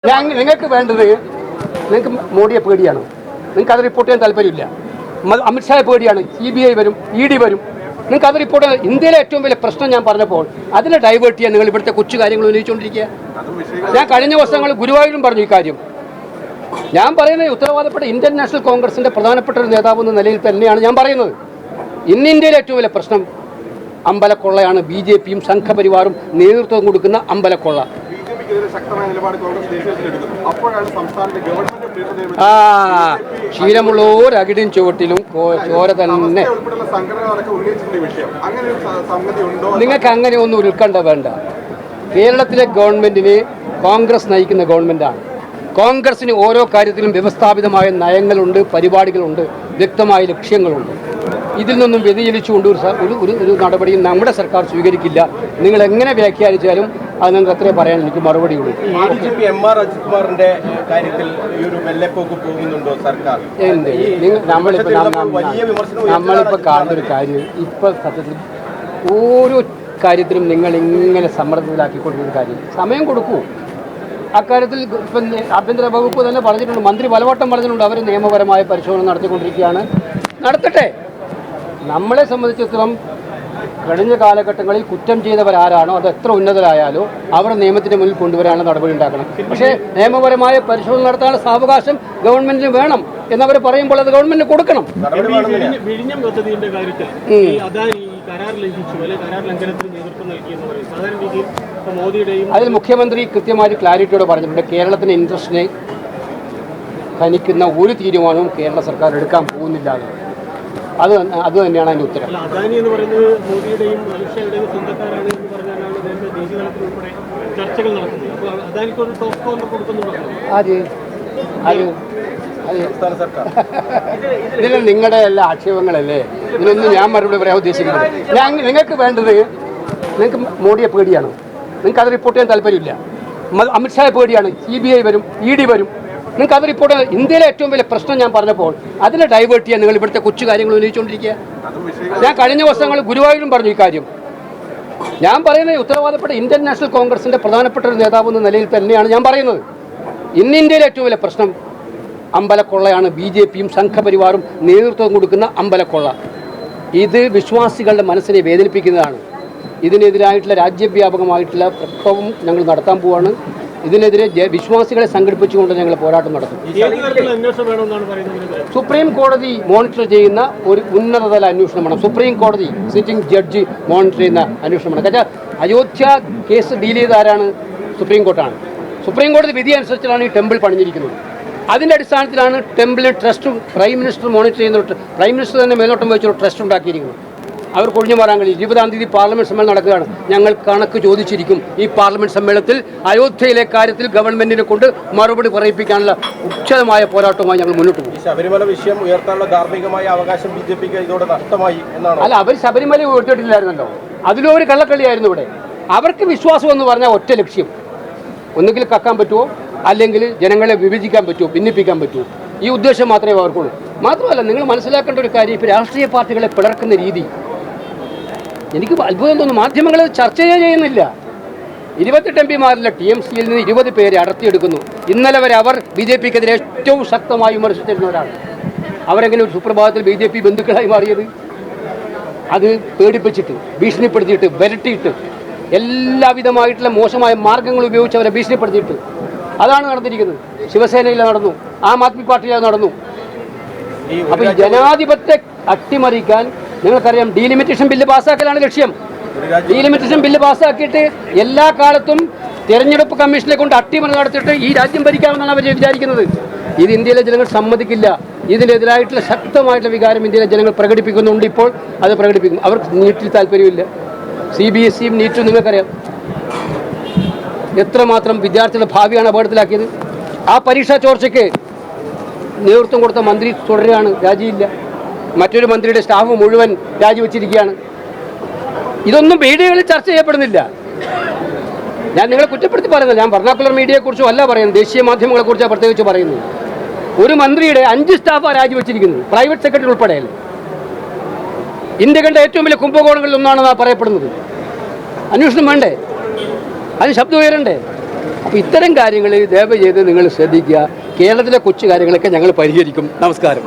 നിങ്ങൾക്ക് വേണ്ടത് നിങ്ങൾക്ക് മോഡിയെ പേടിയാണ്. നിങ്ങൾക്ക് അത് റിപ്പോർട്ട് ചെയ്യാൻ താല്പര്യമില്ല. അമിത്ഷായെ പേടിയാണ്. CBI വരും, ED വരും. നിങ്ങൾക്ക് അത് റിപ്പോർട്ട് ചെയ്യാൻ. ഇന്ത്യയിലെ ഏറ്റവും വലിയ പ്രശ്നം ഞാൻ പറഞ്ഞപ്പോൾ അതിനെ ഡൈവേർട്ട് ചെയ്യാൻ നിങ്ങൾ ഇവിടുത്തെ കൊച്ചു കാര്യങ്ങൾ ഉന്നയിച്ചുകൊണ്ടിരിക്കുക. ഞാൻ കഴിഞ്ഞ വർഷങ്ങൾ ഗുരുവായൂരും പറഞ്ഞു ഈ കാര്യം. ഞാൻ പറയുന്നത് ഉത്തരവാദപ്പെട്ട ഇന്ത്യൻ നാഷണൽ കോൺഗ്രസിന്റെ പ്രധാനപ്പെട്ട ഒരു നേതാവ് എന്ന നിലയിൽ തന്നെയാണ് ഞാൻ പറയുന്നത്. ഇന്ന് ഇന്ത്യയിലെ ഏറ്റവും വലിയ പ്രശ്നം അമ്പലക്കൊള്ളയാണ്. BJPയും സംഘപരിവാറും നേതൃത്വം കൊടുക്കുന്ന അമ്പലക്കൊള്ള. ശീലമുള്ളവർ അകിടും ചുവട്ടിലും ചോര തന്നെ. നിങ്ങൾക്ക് അങ്ങനെ ഒന്നും ഉൾക്കണ്ട വേണ്ട. കേരളത്തിലെ ഗവൺമെന്റിന് കോൺഗ്രസ് നയിക്കുന്ന ഗവൺമെന്റാണ്. കോൺഗ്രസിന് ഓരോ കാര്യത്തിലും വ്യവസ്ഥാപിതമായ നയങ്ങളുണ്ട്, പരിപാടികളുണ്ട്, വ്യക്തമായ ലക്ഷ്യങ്ങളുണ്ട്. ഇതിൽ നിന്നും വ്യതിചലിച്ചുകൊണ്ട് ഒരു നടപടിയും നമ്മുടെ സർക്കാർ സ്വീകരിക്കില്ല. നിങ്ങൾ എങ്ങനെ വ്യാഖ്യാനിച്ചാലും അത് നിങ്ങൾക്ക് അത്രേ പറയാൻ എനിക്ക് മറുപടിയുള്ളൂ. MR അജിത്കുമാറിന്റെ കാര്യത്തിൽ ഈ ഒരു വെള്ളപ്പോക്ക് പോകുന്നുണ്ടോ സർക്കാർ? നമ്മളിപ്പോൾ കാണുന്ന ഒരു കാര്യം, ഇപ്പോൾ സത്യത്തിൽ ഓരോ കാര്യത്തിലും നിങ്ങൾ ഇങ്ങനെ സമ്മർദ്ദത്തിലാക്കിക്കൊണ്ടിരുന്ന കാര്യം സമയം കൊടുക്കൂ. അക്കാര്യത്തിൽ ഇപ്പം ആഭ്യന്തര വകുപ്പ് തന്നെ പറഞ്ഞിട്ടുണ്ട്, മന്ത്രി പലവട്ടം പറഞ്ഞിട്ടുണ്ട്, അവർ നിയമപരമായ പരിശോധന നടത്തിക്കൊണ്ടിരിക്കുകയാണ്. നടത്തട്ടെ. നമ്മളെ സംബന്ധിച്ചിടത്തോളം കഴിഞ്ഞ കാലഘട്ടങ്ങളിൽ കുറ്റം ചെയ്തവരാരാണോ, അത് എത്ര ഉന്നതരായാലോ അവർ നിയമത്തിന് മുന്നിൽ കൊണ്ടുവരാനുള്ള നടപടി ഉണ്ടാക്കണം. പക്ഷേ നിയമപരമായ പരിശോധന നടത്താനുള്ള സാവകാശം ഗവൺമെന്റിന് വേണം എന്നവർ പറയുമ്പോൾ അത് ഗവൺമെന്റിന് കൊടുക്കണം. വിഴിഞ്ഞം പദ്ധതിയുടെ കാര്യത്തിൽ കരാർ ലംഘിച്ചു അല്ലെ കരാർ ലംഘനത്തിന് നേതൃത്വം നൽകിയെന്ന് പറയും. സാധാരണ രീതിയിൽ മോദിയുടെയും അതിൽ മുഖ്യമന്ത്രി കൃത്യമായി ക്ലാരിറ്റിയോടെ പറഞ്ഞിട്ടുണ്ട്, കേരളത്തിന്റെ ഇൻട്രസ്റ്റിനെ ഖനിക്കുന്ന ഒരു തീരുമാനവും കേരള സർക്കാർ എടുക്കാൻ പോകുന്നില്ല. അത് തന്നെയാണ് അതിൻ്റെ ഉത്തരം. അദാനി എന്ന് പറയുന്നത് മോദിയുടെയും അമിത്ഷായുടെയും സ്വന്തക്കാരാണ് എന്ന് പറഞ്ഞാലാണ് ദേശീയ തലത്തിൽ ഉൾപ്പെടെ ചർച്ചകൾ നടക്കുന്നത്. അപ്പോൾ അദാനിക്ക് ഒരു ടോപ്പ് കോർണർ കൊടുക്കുന്നുണ്ടോ? ഇതിൽ നിങ്ങളുടെ എല്ലാ ആക്ഷേപങ്ങളല്ലേ, ഇതിനൊന്നും ഞാൻ മറുപടി പറയാൻ ഉദ്ദേശിക്കുന്നത്. നിങ്ങൾക്ക് വേണ്ടത് നിങ്ങൾക്ക് മോഡിയെ പേടിയാണ്. നിങ്ങൾക്ക് അത് റിപ്പോർട്ട് ചെയ്യാൻ താല്പര്യമില്ല. അമിത്ഷായെ പേടിയാണ്. CBI വരും, ED വരും. നിങ്ങൾക്ക് അത് റിപ്പോർട്ട് ചെയ്യാൻ. ഇന്ത്യയിലെ ഏറ്റവും വലിയ പ്രശ്നം ഞാൻ പറഞ്ഞപ്പോൾ അതിനെ ഡൈവേർട്ട് ചെയ്യാൻ നിങ്ങൾ ഇവിടുത്തെ കൊച്ചു കാര്യങ്ങൾ ഉന്നയിച്ചുകൊണ്ടിരിക്കുക. ഞാൻ കഴിഞ്ഞ വർഷങ്ങൾ ഗുരുവായൂരും പറഞ്ഞു ഈ കാര്യം. ഞാൻ പറയുന്നത് ഉത്തരവാദപ്പെട്ട ഇന്ത്യൻ നാഷണൽ കോൺഗ്രസിന്റെ പ്രധാനപ്പെട്ട ഒരു നേതാവ് എന്ന നിലയിൽ തന്നെയാണ് ഞാൻ പറയുന്നത്. ഇന്ന് ഇന്ത്യയിലെ ഏറ്റവും വലിയ പ്രശ്നം അമ്പലക്കൊള്ളയാണ്. BJPയും സംഘപരിവാറും നേതൃത്വം കൊടുക്കുന്ന അമ്പലക്കൊള്ള. ഇത് വിശ്വാസികളുടെ മനസ്സിനെ വേദനിപ്പിക്കുന്നതാണ്. ഇതിനെതിരായിട്ടുള്ള രാജ്യവ്യാപകമായിട്ടുള്ള പ്രക്ഷോഭം ഞങ്ങൾ നടത്താൻ പോവാണ്. ഇതിനെതിരെ വിശ്വാസികളെ സംഘടിപ്പിച്ചുകൊണ്ട് ഞങ്ങൾ പോരാട്ടം നടത്തും. സുപ്രീം കോടതി മോണിറ്റർ ചെയ്യുന്ന ഒരു ഉന്നതതല അന്വേഷണം വേണം. സുപ്രീം കോടതി സിറ്റിംഗ് ജഡ്ജി മോണിറ്റർ ചെയ്യുന്ന അന്വേഷണം വേണം. കാരണം അയോധ്യ കേസ് ഡീൽ ചെയ്ത ആരാണ്? സുപ്രീം കോർട്ടാണ്. സുപ്രീം കോടതി വിധി അനുസരിച്ചാണ് ഈ ടെമ്പിൾ പണിഞ്ഞിരിക്കുന്നത്. അതിൻ്റെ അടിസ്ഥാനത്തിലാണ് ടെമ്പിളിന് ട്രസ്റ്റ് പ്രൈം മിനിസ്റ്റർ മോണിറ്റർ ചെയ്യുന്ന പ്രൈം മിനിസ്റ്റർ തന്നെ മേലോട്ടം വെച്ചൊരു ട്രസ്റ്റ് ഉണ്ടാക്കിയിരിക്കുന്നത്. അവർ കൊഴിഞ്ഞു മാറാൻ കഴിയും. 20-ാം തീയതി പാർലമെന്റ് സമ്മേളനം നടക്കുകയാണ്. ഞങ്ങൾ കണക്ക് ചോദിച്ചിരിക്കും. ഈ പാർലമെന്റ് സമ്മേളനത്തിൽ അയോധ്യയിലെ കാര്യത്തിൽ ഗവൺമെന്റിനെ കൊണ്ട് മറുപടി പറയിപ്പിക്കാനുള്ള ഉച്ചതമായ പോരാട്ടവുമായി ഞങ്ങൾ മുന്നോട്ട് പോകും. ശബരിമല വിഷയം ഉയർത്താനുള്ള ധാർമ്മികമായ അവകാശം BJPക്ക് ഇതോടെ നഷ്ടമായി എന്നാണ്. അല്ല, അവർ ശബരിമല ഉയർത്തിയിട്ടില്ലായിരുന്നല്ലോ. അതിലും ഒരു കള്ളക്കളിയായിരുന്നു ഇവിടെ. അവർക്ക് വിശ്വാസം എന്ന് പറഞ്ഞാൽ ഒറ്റ ലക്ഷ്യം, ഒന്നുകിൽ കക്കാൻ പറ്റുമോ അല്ലെങ്കിൽ ജനങ്ങളെ വിഭജിക്കാൻ പറ്റുമോ, ഭിന്നിപ്പിക്കാൻ പറ്റുമോ. ഈ ഉദ്ദേശം മാത്രമേ അവർക്കുള്ളൂ. മാത്രമല്ല, നിങ്ങൾ മനസ്സിലാക്കേണ്ട ഒരു കാര്യം, ഇപ്പോൾ രാഷ്ട്രീയ പാർട്ടികളെ പിളർക്കുന്ന രീതി എനിക്ക് അത്ഭുതം തോന്നുന്നു. മാധ്യമങ്ങൾ ചർച്ച ചെയ്യുന്നില്ല. 28 MPമാരില്ല TMCയിൽ നിന്ന് 20 പേരെ അടർത്തിയെടുക്കുന്നു. ഇന്നലെ വരെ അവർ BJPക്കെതിരെ ഏറ്റവും ശക്തമായി വിമർശിച്ചിരുന്നവരാണ്. അവരെങ്ങനെ ഒരു സുപ്രഭാതത്തിൽ BJP ബന്ധുക്കളായി മാറിയത്? അത് പേടിപ്പിച്ചിട്ട്, ഭീഷണിപ്പെടുത്തിയിട്ട്, വരട്ടിയിട്ട്, എല്ലാവിധമായിട്ടുള്ള മോശമായ മാർഗങ്ങൾ ഉപയോഗിച്ച് അവരെ ഭീഷണിപ്പെടുത്തിയിട്ട് അതാണ് നടന്നിരിക്കുന്നത്. ശിവസേനയിൽ നടന്നു, ആം ആദ്മി പാർട്ടിയിൽ നടന്നു. അപ്പോൾ ഈ ജനാധിപത്യത്തെ അട്ടിമറിക്കാൻ നിങ്ങൾക്കറിയാം, ഡീലിമിറ്റേഷൻ ബില്ല് പാസ്സാക്കലാണ് ലക്ഷ്യം. ഡീലിമിറ്റേഷൻ ബില്ല് പാസ്സാക്കിയിട്ട് എല്ലാ കാലത്തും തെരഞ്ഞെടുപ്പ് കമ്മീഷനെ കൊണ്ട് അട്ടിമറി നടത്തിയിട്ട് ഈ രാജ്യം ഭരിക്കാമെന്നാണ് അവർ വിചാരിക്കുന്നത്. ഇത് ഇന്ത്യയിലെ ജനങ്ങൾ സമ്മതിക്കില്ല. ഇതിനെതിരായിട്ടുള്ള ശക്തമായിട്ടുള്ള വികാരം ഇന്ത്യയിലെ ജനങ്ങൾ പ്രകടിപ്പിക്കുന്നുണ്ട്. ഇപ്പോൾ അത് പ്രകടിപ്പിക്കും. അവർക്ക് നീറ്റിൽ താല്പര്യമില്ല. CBSEയും നീറ്റും നിങ്ങൾക്കറിയാം എത്രമാത്രം വിദ്യാർത്ഥികളുടെ ഭാവിയാണ് അപകടത്തിലാക്കിയത്. ആ പരീക്ഷാ ചോർച്ചയ്ക്ക് നേതൃത്വം കൊടുത്ത മന്ത്രി തുടരുകയാണ്, രാജിയില്ല. മറ്റൊരു മന്ത്രിയുടെ സ്റ്റാഫ് മുഴുവൻ രാജിവെച്ചിരിക്കുകയാണ്. ഇതൊന്നും മീഡിയകളിൽ ചർച്ച ചെയ്യപ്പെടുന്നില്ല. ഞാൻ നിങ്ങളെ കുറ്റപ്പെടുത്തി പറയുന്നത്, ഞാൻ വെർണാക്കുലർ മീഡിയയെക്കുറിച്ചും അല്ല പറയുന്നത്, ദേശീയ മാധ്യമങ്ങളെക്കുറിച്ചാണ് പ്രത്യേകിച്ച് പറയുന്നത്. ഒരു മന്ത്രിയുടെ 5 സ്റ്റാഫാണ് രാജിവെച്ചിരിക്കുന്നത്, പ്രൈവറ്റ് സെക്രട്ടറി ഉൾപ്പെടെയല്ല. ഇന്ത്യ കണ്ട ഏറ്റവും വലിയ കുംഭകോണങ്ങളിൽ ഒന്നാണെന്നാണ് പറയപ്പെടുന്നത്. അന്വേഷണം വേണ്ടേ? അതിന് ശബ്ദം ഉയരണ്ടേ? അപ്പോൾ ഇത്തരം കാര്യങ്ങൾ ദയവ് ചെയ്ത് നിങ്ങൾ ശ്രദ്ധിക്കുക. കേരളത്തിലെ കൊച്ചു കാര്യങ്ങളൊക്കെ ഞങ്ങൾ പരിഹരിക്കും. നമസ്കാരം.